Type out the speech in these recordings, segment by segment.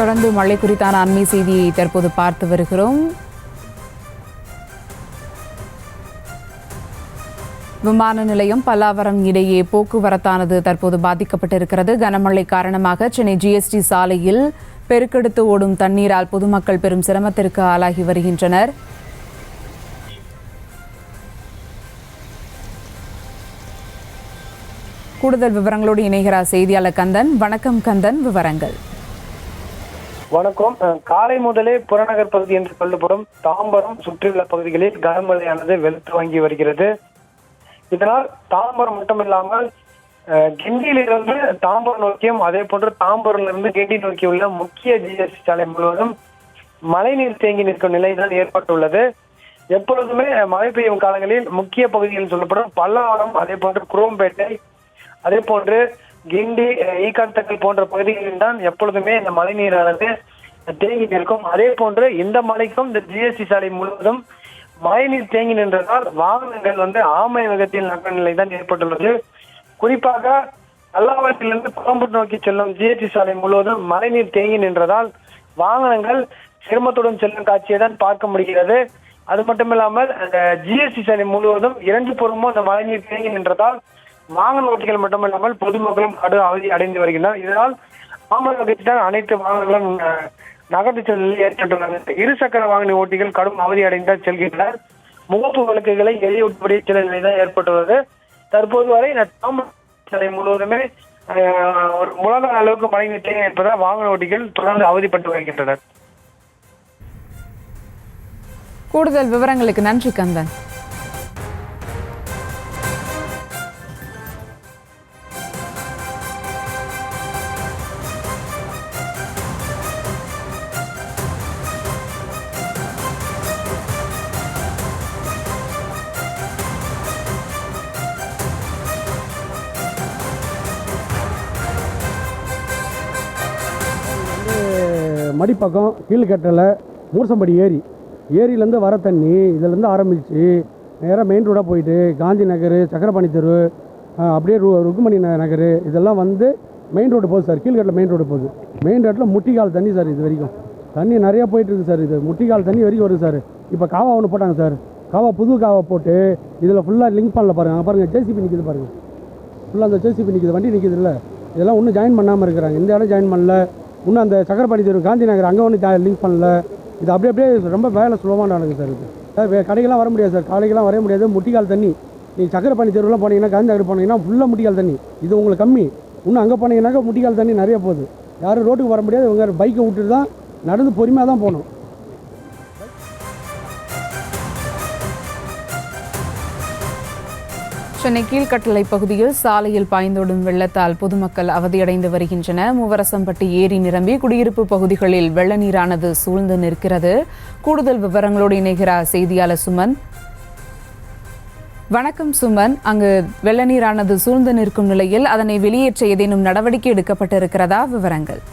தொடர்ந்து மழை குறித்தான அண்மை செய்தியை தற்போது பார்த்து வருகிறோம். விமான நிலையம் பல்லாவரம் இடையே போக்குவரத்தானது தற்போது பாதிக்கப்பட்டிருக்கிறது. கனமழை காரணமாக சென்னை ஜிஎஸ்டி சாலையில் பெருக்கெடுத்து ஓடும் தண்ணீரால் பொதுமக்கள் பெரும் சிரமத்திற்கு ஆளாகி வருகின்றனர். கூடுதல் விவரங்களோடு இணைகிறார் செய்தியாளர் கந்தன். வணக்கம் கந்தன், விவரங்கள். வணக்கம். காலை முதலே புறநகர் பகுதி என்று சொல்லப்படும் தாம்பரம் சுற்றியுள்ள பகுதிகளில் கனமழையானது வெளுத்து வாங்கி வருகிறது. இதனால் தாம்பரம் மட்டுமில்லாமல் கிண்டியிலிருந்து தாம்பரம் நோக்கியும் அதே போன்று தாம்பரமிலிருந்து கிண்டி நோக்கியுள்ள முக்கிய ஜிஎஸ்டி சாலை முழுவதும் மழைநீர் தேங்கி நிற்கும் நிலைதான் ஏற்பட்டுள்ளது. எப்பொழுதுமே மழை பெய்யும் காலங்களில் முக்கிய பகுதிகள் சொல்லப்படும் பல்லாவரம், அதே போன்று குரோம்பேட்டை, அதே போன்று கிண்டி, ஈக்காட்டுத்தக்கல் போன்ற பகுதிகளில் தான் எப்பொழுதுமே இந்த மழை நீரானது தேங்கி நிற்கும். அதே போன்று இந்த மழைக்கும் இந்த ஜிஎஸ்டி சாலை முழுவதும் மழைநீர் தேங்கி நின்றதால் வாகனங்கள் ஆமை வேகத்தில் நகர நிலை தான் ஏற்பட்டுள்ளது. குறிப்பாக பல்லாவரத்திலிருந்து கோயம்புத்தூர் நோக்கி செல்லும் ஜிஎஸ்டி சாலை முழுவதும் மழைநீர் தேங்கி நின்றதால் வாகனங்கள் சிரமத்துடன் செல்லும் காட்சியை தான் பார்க்க முடிகிறது. அது மட்டுமில்லாமல் அந்த ஜிஎஸ்டி சாலை முழுவதும் இரண்டு புறமும் அந்த மழைநீர் தேங்கி நின்றதால் வாகன ஓட்டிகள் மட்டுமில்லாமல் பொதுமக்களும் கடும் அவதி அடைந்து வருகின்றனர். இதனால் ஆமை வகைத்தான் அனைத்து வாகனங்களும் நகர்ந்து செல்லில் ஏற்பட்டுள்ளது. இருசக்கர வாகன ஓட்டிகள் கடும் அவதி அடைந்து செல்கின்றனர். முகப்பு விளக்குகளை எளியூட்டபடி சில நிலைதான் ஏற்பட்டுள்ளது. தற்போது வரை சாலை முழுவதுமே ஒரு முழங்கால் அளவுக்கு மழை நீர் இருப்பதால் வாகன ஓட்டிகள் தொடர்ந்து அவதிப்பட்டு வருகின்றனர். கூடுதல் விவரங்களுக்கு நன்றி கந்தன். மடிப்பக்கம் கீழ்கட்டலை மூர்சம்படி ஏரியிலேருந்து வர தண்ணி இதிலேருந்து ஆரம்பித்து நேராக மெயின் ரோடாக போயிட்டு காந்தி நகர், சக்கரபாணி தெரு, அப்படியே ருக்குமணி நகர் இதெல்லாம் மெயின் ரோடு போகுது சார். கீழ்கட்டில் மெயின் ரோடு போகுது. மெயின் ரோட்டில் முட்டிக்கால் தண்ணி சார். இது வரைக்கும் தண்ணி நிறையா போயிட்டு இருக்குது சார். இது முட்டிக்கால் தண்ணி வரைக்கும் வருது சார். இப்போ காவா ஒன்று போட்டாங்க சார். புது காவா போட்டு இதில் ஃபுல்லாக லிங்க் பண்ணல பாருங்கள். பாருங்கள் ஜேசிபி நிற்கிது பாருங்கள். ஃபுல்லாக அந்த ஜேசிபி நிற்கிது, வண்டி நிற்கிது இல்லை. இதெல்லாம் ஒன்றும் ஜாயின் பண்ணாமல் இருக்கிறாங்க. இந்த இடம் ஜாயின் பண்ணல. இன்னும் அந்த சக்கரபாணி தெரு, காந்தி நகர் அங்கே ஒன்று லிங்க் பண்ணல. இது அப்படியே ரொம்ப வேலை சுலபமாக நடக்குது சார். இது கடைக்கெல்லாம் வர முடியாது சார். காலைக்கெல்லாம் வர முடியாது. முட்டிக்கால் தண்ணி. நீங்கள் சக்கரபாணி தெருவெலாம் போனீங்கன்னா, காந்தி நகர் போனீங்கன்னா ஃபுல்லாக முட்டிக்கால் தண்ணி. இது உங்களுக்கு கம்மி. இன்னும் அங்கே போனீங்கன்னாக்கா முட்டிக்கால் தண்ணி நிறைய போகுது. யாரும் ரோட்டுக்கு வர முடியாது. இவங்க பைக்கை விட்டுட்டு தான் நடந்து பொறுமையாக தான் போகணும். சென்னை கீழ்கட்டளை பகுதியில் சாலையில் பாய்ந்தோடும் வெள்ளத்தால் பொதுமக்கள் அவதியடைந்து வருகின்றனர். மூவரசம்பட்டி ஏரி நிரம்பி குடியிருப்பு பகுதிகளில் வெள்ள நீரானது சூழ்ந்து நிற்கிறது. கூடுதல் விவரங்களோடு இணைகிறார் செய்தியாளர் சுமன். வணக்கம் சுமன். அங்கு வெள்ள நீரானது சூழ்ந்து நிற்கும் நிலையில் அதனை வெளியேற்ற ஏதேனும் நடவடிக்கை எடுக்கப்பட்டிருக்கிறதா? விவரங்கள்.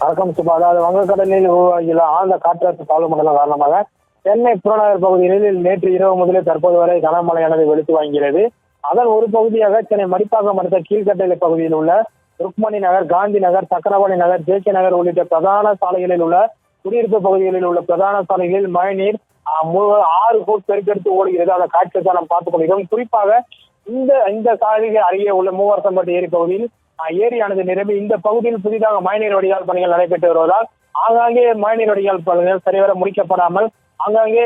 வணக்கம் சுபா. அதாவது வங்கக்கடலில் உருவாகியுள்ள ஆழ்ந்த காற்றழுத்த தாழ்வு மண்டலம் காரணமாக சென்னை புறநகர் பகுதிகளில் நேற்று இரவு முதலே தற்போது வரை கனமழையானது வெளுத்து வாங்குகிறது. அதன் ஒரு பகுதியாக சென்னை மடிப்பாக்கம் அடுத்த கீழ்கட்டளை பகுதியில் உள்ள ருக்மணி நகர், காந்தி நகர், சக்கரபாணி நகர், ஜே.கே. நகர் உள்ளிட்ட பிரதான சாலைகளில் உள்ள குடியிருப்பு பகுதிகளில் உள்ள பிரதான சாலைகளில் மழைநீர் 6 ஃபுட் பெருக்கெடுத்து ஓடுகிறது. அந்த காட்சியை நாம் பார்த்துக் கொள்கிறோம். குறிப்பாக இந்த சாலைகள் அருகே உள்ள மூவரசம்பட்டி ஏரி பகுதியில் ஏரியானது நிரம்பி இந்த பகுதியில் புதிதாக மழைநீர் வடிகால் பணிகள் நடைபெற்று வருவதால் ஆங்காங்கே மழைநீர் வடிகால் பணிகள் சரிவர முடிக்கப்படாமல் அங்கங்கே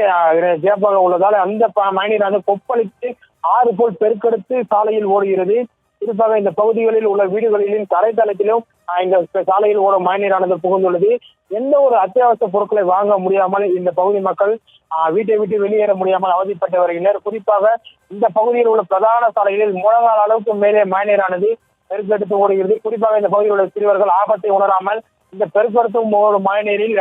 ஜேப்பாக உள்ளதால் அந்த மழைநீரானது கொப்பளித்து 6 ஃபுட் பெருக்கெடுத்து சாலையில் ஓடுகிறது. குறிப்பாக இந்த பகுதிகளில் உள்ள வீடுகளிலும் தரைத்தளத்திலும் இந்த சாலையில் ஓடும் மழைநீரானது புகுந்துள்ளது. எந்த ஒரு அத்தியாவசிய பொருட்களை வாங்க முடியாமல் இந்த பகுதி மக்கள் வீட்டை விட்டு வெளியேற முடியாமல் அவதிப்பட்டு வருகின்றனர். குறிப்பாக இந்த பகுதியில் உள்ள பிரதான சாலைகளில் முழங்கால் அளவுக்கு மேலே மழைநீரானது பெருக்கெடுத்து ஓடுகிறது. குறிப்பாக இந்த பகுதியில் உள்ள சிறுவர்கள் ஆபத்தை உணராமல் இந்த பெருக்கெடுத்தும் ஓடும் மழைநீரில்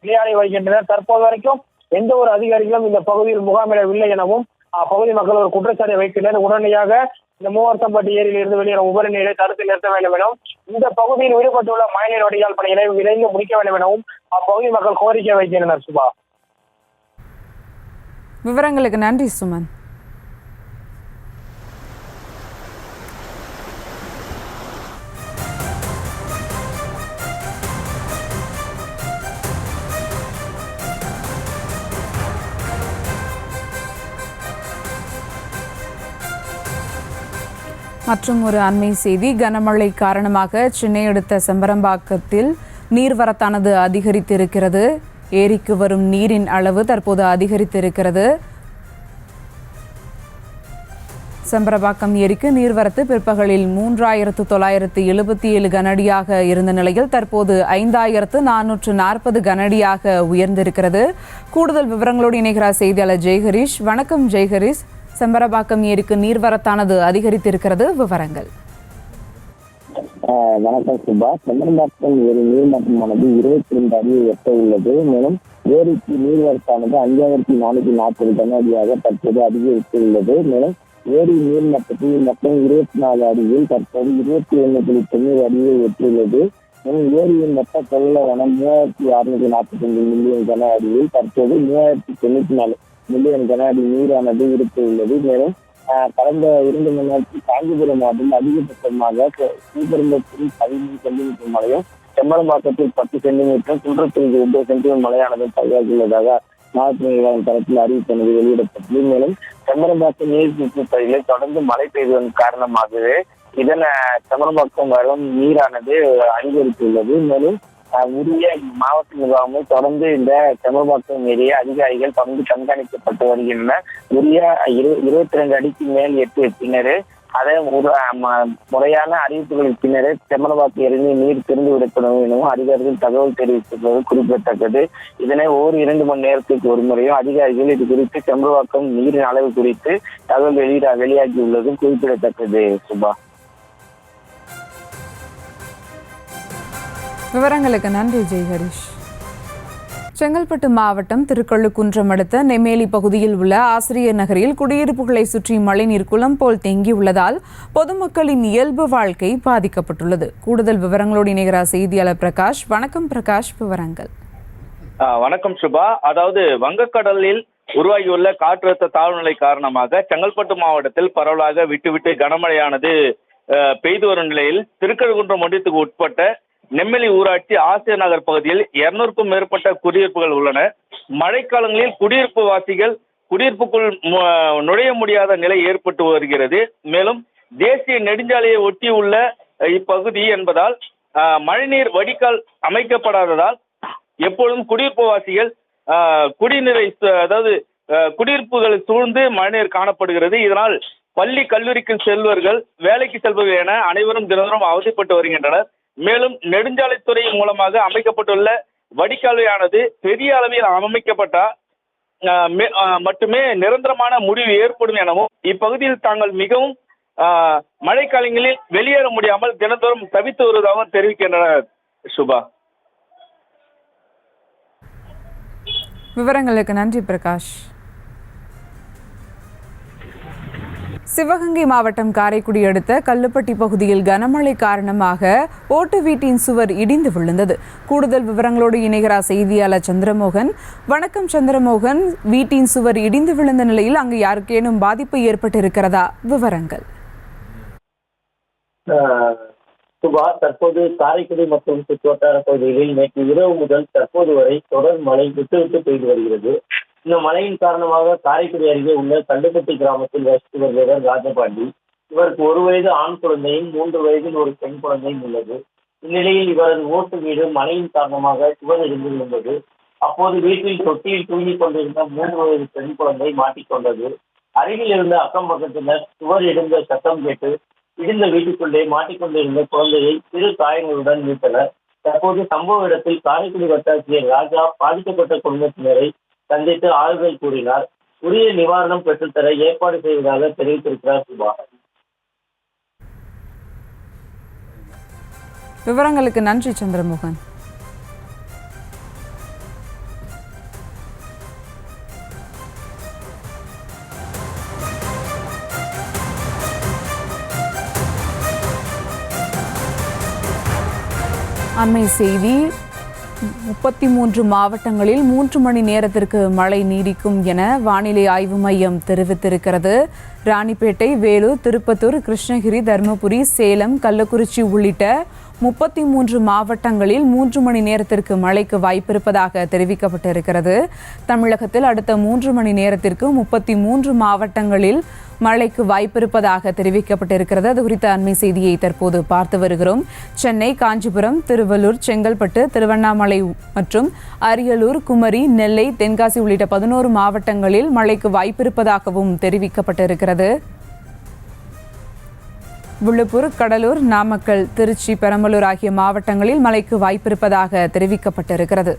விளையாடி வருகின்றனர். தற்போது வரைக்கும் எந்த ஒரு அதிகாரிகளும் இந்த பகுதியில் முகாமிடவில்லை எனவும் பகுதி மக்கள் ஒரு குற்றச்சாட்டை வைக்கின்றனர். உடனடியாக இந்த மூவரசம்பட்டி ஏரியில் இருந்து வெளியேறும் உபரி நீரை தடுத்து நிறுத்த வேண்டும் எனவும் இந்த பகுதியில் ஈடுபட்டுள்ள மழைநீர் வடிகால் பணிகளை விரைந்து முடிக்க வேண்டும் எனவும் அப்பகுதி மக்கள் கோரிக்கை வைக்கின்றனர். சுபா, விவரங்களுக்கு நன்றி சுமன். மற்றும் ஒரு அண்மை செய்தி, கனமழை காரணமாக சென்னை அடுத்த செம்பரம்பாக்கத்தில் நீர்வரத்தானது அதிகரித்திருக்கிறது. ஏரிக்கு வரும் நீரின் அளவு தற்போது அதிகரித்திருக்கிறது. செம்பரம்பாக்கம் ஏரிக்கு நீர்வரத்து பிற்பகலில் 3977 கனஅடியாக இருந்த நிலையில் தற்போது 5440 கனஅடியாக உயர்ந்திருக்கிறது. கூடுதல் விவரங்களோடு இணைகிறார் செய்தியாளர் ஜெய்ஹரிஷ். வணக்கம் ஜெய்ஹரிஷ். செம்பரம்பாக்கம் ஏரிக்கு நீர்வரத்தானது அதிகரித்திருக்கிறது, விவரங்கள். வணக்கம் சுபா. செம்பரம்பாக்கம் ஏரி நீர்மட்டமானது 22 அடியை எட்ட உள்ளது. மேலும் ஏரிக்கு நீர்வரத்தானது 5440 கனஅடியாக தற்போது அதிகரித்துள்ளது. மேலும் ஏரி நீர்மட்டத்தில் மொத்தம் 24 அடியில் தற்போது 21.90 அடியை எட்டியுள்ளது. மேலும் ஏரியின் மொத்த கொள்ளளவான 3645 மில்லியன் கன அடியில் தற்போது 3094 மில்லியன் கன அடி நீரானது இருந்துள்ளது. மேலும் கடந்த 2 மணி நேரத்தில் காஞ்சிபுரம் மாவட்டத்தில் அதிகபட்சமாக ஸ்ரீபெரும்புத்தூரில் 13 சென்டிமீட்டர் மழையும், செம்பரம்பாக்கத்தில் 10 சென்டிமீட்டரும், குன்றத்தில் 2 சென்டிமீட்டர் மழையானது பதிவாகியுள்ளதாக மாவட்ட நிர்வாகம் தரப்பில் அறிவிப்பானது வெளியிடப்பட்டது. மேலும் செம்பரம்பாக்கம் நீர்பிடிப்பு பகுதியில் தொடர்ந்து மழை பெய்ததன் காரணமாகவே இதன் செம்பரம்பாக்கம் வரும் நீரானது அதிகரித்துள்ளது. மேலும் உரிய மாவட்ட நிர்வாகமும் தொடர்ந்து இந்த செம்பரம்பாக்கம் ஏரியை அதிகாரிகள் தொடர்ந்து கண்காணிக்கப்பட்டு வருகின்றனர். உரிய 22 அடிக்கு மேல் எட்டு பின்னரே அதை முறையான அறிவிப்புகளின் பின்னரே செம்பரம்பாக்கம் ஏரியில் நீர் திறந்து விடப்படும் எனவும் அதிகாரிகள் தகவல் தெரிவித்துள்ளது குறிப்பிடத்தக்கது. இதனை 2 மணி நேரத்துக்கு ஒரு முறையும் அதிகாரிகள் இது குறித்து செம்பரம்பாக்கம் நீரின் அளவு குறித்து தகவல் வெளியாகியுள்ளதும் குறிப்பிடத்தக்கது. சுபா, விவரங்களுக்கு நன்றி ஜெய்ஹரிஷ். செங்கல்பட்டு மாவட்டம் திருக்கழுக்குன்றம் அடுத்த நெம்மேலி பகுதியில் உள்ள ஆசிரியர் நகரில் குடியிருப்புகளை சுற்றி மழைநீர் குளம் போல் தேங்கியுள்ளதால் பொதுமக்களின் இயல்பு வாழ்க்கை பாதிக்கப்பட்டுள்ளது. கூடுதல் விவரங்களோடு இணைகிறார் செய்தியாளர் பிரகாஷ். வணக்கம் பிரகாஷ், விவரங்கள். வணக்கம் சுபா. அதாவது வங்கக்கடலில் உருவாகியுள்ள காற்றழுத்த தாழ்வுநிலை காரணமாக செங்கல்பட்டு மாவட்டத்தில் பரவலாக விட்டு கனமழையானது பெய்து வரும் நிலையில் திருக்கழுக்குன்றம் ஒன்றியத்துக்கு உட்பட்ட நெம்மேலி ஊராட்சி ஆசிரியர் நகர் பகுதியில் 200க்கும் மேற்பட்ட குடியிருப்புகள் உள்ளன. மழைக்காலங்களில் குடியிருப்பு வாசிகள் குடியிருப்புக்குள் நுழைய முடியாத நிலை ஏற்பட்டு வருகிறது. மேலும் தேசிய நெடுஞ்சாலையை ஒட்டியுள்ள இப்பகுதி என்பதால் மழைநீர் வடிகால் அமைக்கப்படாததால் எப்பொழுதும் குடியிருப்பு வாசிகள் குடிநீரை அதாவது குடியிருப்புகளை சூழ்ந்து மழைநீர் காணப்படுகிறது. இதனால் பள்ளி கல்லூரிக்கு செல்வர்கள், வேலைக்கு செல்பவர்கள் என அனைவரும் தினந்தோறும் அவதிப்பட்டு வருகின்றனர். மேலும் நெடுஞ்சாலைத்துறை மூலமாக அமைக்கப்பட்டுள்ள வடிகால்வானது பெரிய அளவில் அமைக்கப்பட்டால் மட்டுமே நிரந்தரமான முடிவு ஏற்படும் எனவும் இப்பகுதியில் தாங்கள் மிகவும் மழைக்காலங்களில் வெளியேற முடியாமல் தினந்தோறும் தவித்து வருவதாகவும் தெரிவிக்கின்றனர். சுபா, விவரங்களுக்கு நன்றி பிரகாஷ். சிவகங்கை மாவட்டம் காரைக்குடி அடுத்த கல்லுப்பட்டி பகுதியில் கனமழை காரணமாக ஓட்டு வீட்டின் சுவர் இடிந்து விழுந்தது. கூடுதல் விவரங்களோடு இணைகிறார் செய்தியாளர் சந்திரமோகன். வணக்கம் சந்திரமோகன். வீட்டின் சுவர் இடிந்து விழுந்த நிலையில் அங்கு யாருக்கேனும் பாதிப்பு ஏற்பட்டிருக்கிறதா? விவரங்கள். சுபா, தற்போது காரைக்குடி மற்றும் சுற்றுவட்டார பகுதிகளில் நேற்று இரவு முதல் தற்போது வரை தொடர் மழை விட்டு பெய்து வருகிறது. இந்த மழையின் காரணமாக காரைக்குடி அருகே உள்ள கல்லுப்பட்டி கிராமத்தில் வசித்து வருபவர் ராஜபாண்டி. இவருக்கு 1 வயது ஆண் குழந்தையும் 3 வயதில் ஒரு பெண் குழந்தையும் உள்ளது. இந்நிலையில் இவரது ஓட்டு வீடு மழையின் காரணமாக சுவர் இடிந்து விழுந்தது. அப்போது வீட்டில் தொட்டியில் தூங்கிக் கொண்டிருந்த 3 வயது பெண் குழந்தை மாட்டிக்கொண்டது. அருகில் இருந்த அக்கம் பக்கத்தினர் சுவர் இடிந்த சத்தம் கேட்டு இடிந்த வீட்டுக்குள்ளே மாட்டிக்கொண்டிருந்த குழந்தையை சிறு காயங்களுடன் மீட்டனர். தற்போது சம்பவ இடத்தில் காரைக்குடி வட்டாட்சியர் ராஜா பாதிக்கப்பட்ட குடும்பத்தினரை சந்தித்து ஆறுதல் கூறினார். உரிய நிவாரணம் பெற்றுத்தர ஏற்பாடு செய்வதாக தெரிவித்திருக்கிறார். சுபா, விவரங்களுக்கு நன்றி சந்திரமோகன். அண்மை செய்தி, 33 மாவட்டங்களில் 3 மணி நேரத்திற்கு மழை நீடிக்கும் என வானிலை ஆய்வு மையம் தெரிவித்திருக்கிறது. ராணிப்பேட்டை, வேலூர், திருப்பத்தூர், கிருஷ்ணகிரி, தருமபுரி, சேலம், கள்ளக்குறிச்சி உள்ளிட்ட 33 மாவட்டங்களில் 3 மணி நேரத்திற்கு மழைக்கு வாய்ப்பிருப்பதாக தெரிவிக்கப்பட்டிருக்கிறது. தமிழகத்தில் அடுத்த 3 மணி நேரத்திற்கு 33 மாவட்டங்களில் மழைக்கு வாய்ப்பிருப்பதாக தெரிவிக்கப்பட்டிருக்கிறது. அது குறித்த அண்மை செய்தியை தற்போது பார்த்து வருகிறோம். சென்னை, காஞ்சிபுரம், திருவள்ளூர், செங்கல்பட்டு, திருவண்ணாமலை மற்றும் அரியலூர், குமரி, நெல்லை, தென்காசி உள்ளிட்ட 11 மாவட்டங்களில் மழைக்கு வாய்ப்பிருப்பதாகவும் தெரிவிக்கப்பட்டிருக்கிறது. விழுப்புரம், கடலூர், நாமக்கல், திருச்சி, பெரம்பலூர் ஆகிய மாவட்டங்களில் மழைக்கு வாய்ப்பிருப்பதாக தெரிவிக்கப்பட்டிருக்கிறது.